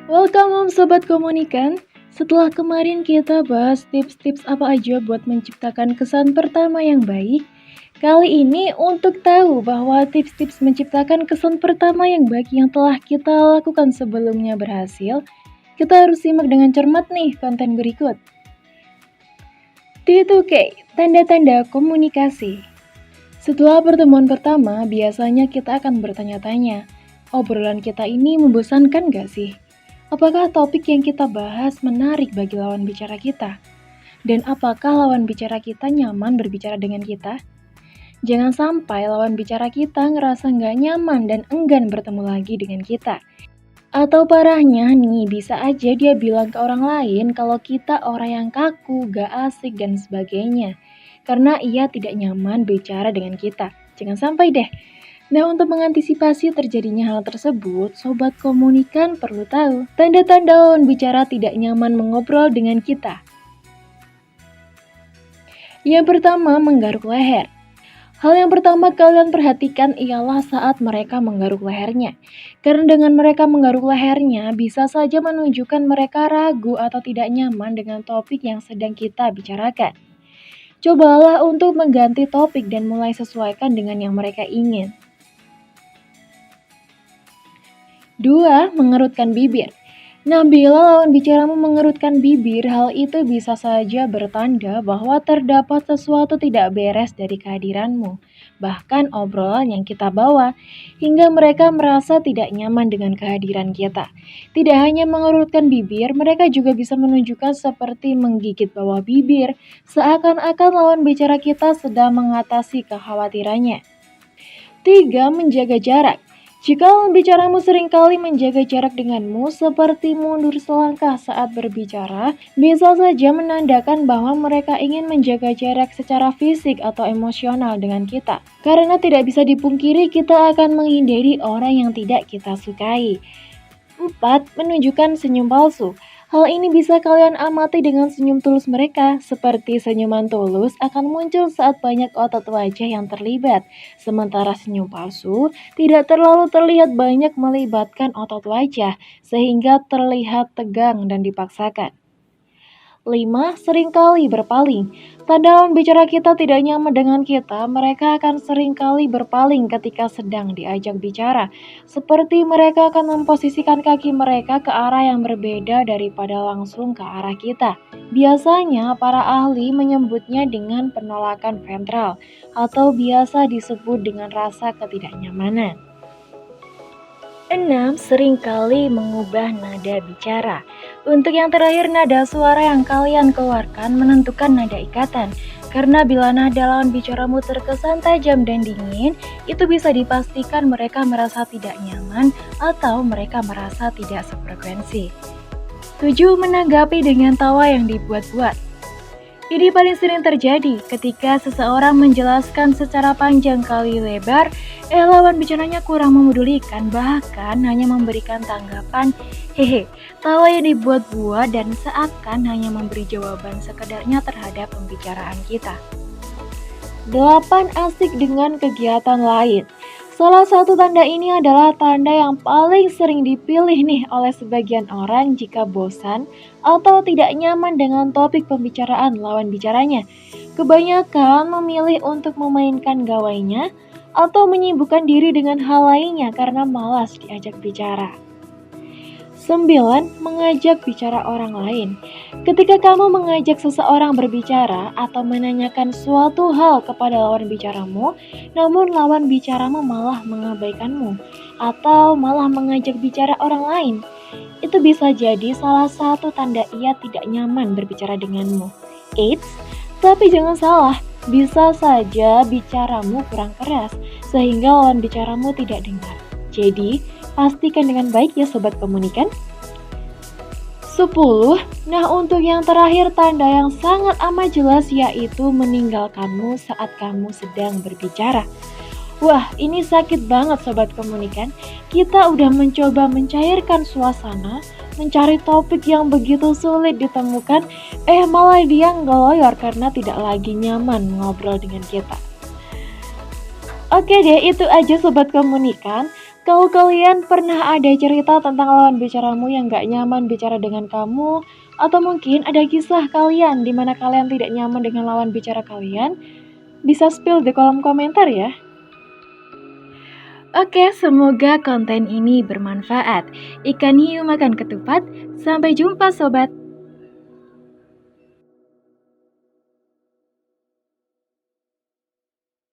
Welcome Sobat Komunikan. Setelah kemarin kita bahas tips-tips apa aja buat menciptakan kesan pertama yang baik, kali ini untuk tahu bahwa tips-tips menciptakan kesan pertama yang baik yang telah kita lakukan sebelumnya berhasil, kita harus simak dengan cermat nih konten berikut. T2K, tanda-tanda komunikasi. Setelah pertemuan pertama, biasanya kita akan bertanya-tanya, obrolan kita ini membosankan gak sih? Apakah topik yang kita bahas menarik bagi lawan bicara kita? Dan apakah lawan bicara kita nyaman berbicara dengan kita? Jangan sampai lawan bicara kita ngerasa nggak nyaman dan enggan bertemu lagi dengan kita. Atau parahnya nih, bisa aja dia bilang ke orang lain kalau kita orang yang kaku, gak asik, dan sebagainya. Karena ia tidak nyaman bicara dengan kita. Jangan sampai deh. Nah, untuk mengantisipasi terjadinya hal tersebut, Sobat Komunikan perlu tahu tanda-tanda lawan bicara tidak nyaman mengobrol dengan kita. Yang pertama, menggaruk leher. Hal yang pertama kalian perhatikan ialah saat mereka menggaruk lehernya. Karena dengan mereka menggaruk lehernya, bisa saja menunjukkan mereka ragu atau tidak nyaman dengan topik yang sedang kita bicarakan. Cobalah untuk mengganti topik dan mulai sesuaikan dengan yang mereka ingin. 2. Mengerutkan bibir. Nah, bila lawan bicaramu mengerutkan bibir, hal itu bisa saja bertanda bahwa terdapat sesuatu tidak beres dari kehadiranmu, bahkan obrolan yang kita bawa, hingga mereka merasa tidak nyaman dengan kehadiran kita. Tidak hanya mengerutkan bibir, mereka juga bisa menunjukkan seperti menggigit bawah bibir, seakan-akan lawan bicara kita sedang mengatasi kekhawatirannya. 3. Menjaga jarak. Jika lawan bicaramu seringkali menjaga jarak denganmu seperti mundur selangkah saat berbicara, bisa saja menandakan bahwa mereka ingin menjaga jarak secara fisik atau emosional dengan kita. Karena tidak bisa dipungkiri kita akan menghindari orang yang tidak kita sukai. 4. Menunjukkan senyum palsu. Hal ini bisa kalian amati dengan senyum tulus mereka, seperti senyuman tulus akan muncul saat banyak otot wajah yang terlibat, sementara senyum palsu tidak terlalu terlihat banyak melibatkan otot wajah, sehingga terlihat tegang dan dipaksakan. 5. Seringkali berpaling. Tanda lawan bicara kita tidak nyaman dengan kita, mereka akan seringkali berpaling ketika sedang diajak bicara. Seperti mereka akan memposisikan kaki mereka ke arah yang berbeda daripada langsung ke arah kita. Biasanya para ahli menyebutnya dengan penolakan ventral, atau biasa disebut dengan rasa ketidaknyamanan. 6. Seringkali mengubah nada bicara. Untuk yang terakhir, nada suara yang kalian keluarkan menentukan nada ikatan. Karena bila nada lawan bicaramu terkesan tajam dan dingin, itu bisa dipastikan mereka merasa tidak nyaman atau mereka merasa tidak sefrekuensi. 7. Menanggapi dengan tawa yang dibuat-buat. Ini paling sering terjadi ketika seseorang menjelaskan secara panjang kali lebar, lawan bicaranya kurang memedulikan, bahkan hanya memberikan tanggapan, hehe, tawa yang dibuat-buat dan seakan hanya memberi jawaban sekedarnya terhadap pembicaraan kita. 8. Asik dengan kegiatan lain. Salah satu tanda ini adalah tanda yang paling sering dipilih nih oleh sebagian orang jika bosan atau tidak nyaman dengan topik pembicaraan lawan bicaranya. Kebanyakan memilih untuk memainkan gawainya atau menyibukkan diri dengan hal lainnya karena malas diajak bicara. 9. Mengajak bicara orang lain. Ketika kamu mengajak seseorang berbicara atau menanyakan suatu hal kepada lawan bicaramu, namun lawan bicaramu malah mengabaikanmu atau malah mengajak bicara orang lain, itu bisa jadi salah satu tanda ia tidak nyaman berbicara denganmu. Eits, tapi jangan salah, bisa saja bicaramu kurang keras sehingga lawan bicaramu tidak dengar. Jadi, pastikan dengan baik ya Sobat Komunikan. 10. Nah, untuk yang terakhir, tanda yang sangat amat jelas yaitu meninggalkanmu saat kamu sedang berbicara. Wah, ini sakit banget Sobat Komunikan. Kita udah mencoba mencairkan suasana, mencari topik yang begitu sulit ditemukan, malah dia ngeloyor karena tidak lagi nyaman ngobrol dengan kita. Oke deh, itu aja Sobat Komunikan. Kalau kalian pernah ada cerita tentang lawan bicaramu yang gak nyaman bicara dengan kamu, atau mungkin ada kisah kalian di mana kalian tidak nyaman dengan lawan bicara kalian, bisa spill di kolom komentar ya. Oke, semoga konten ini bermanfaat. Ikan hiu makan ketupat. Sampai jumpa sobat.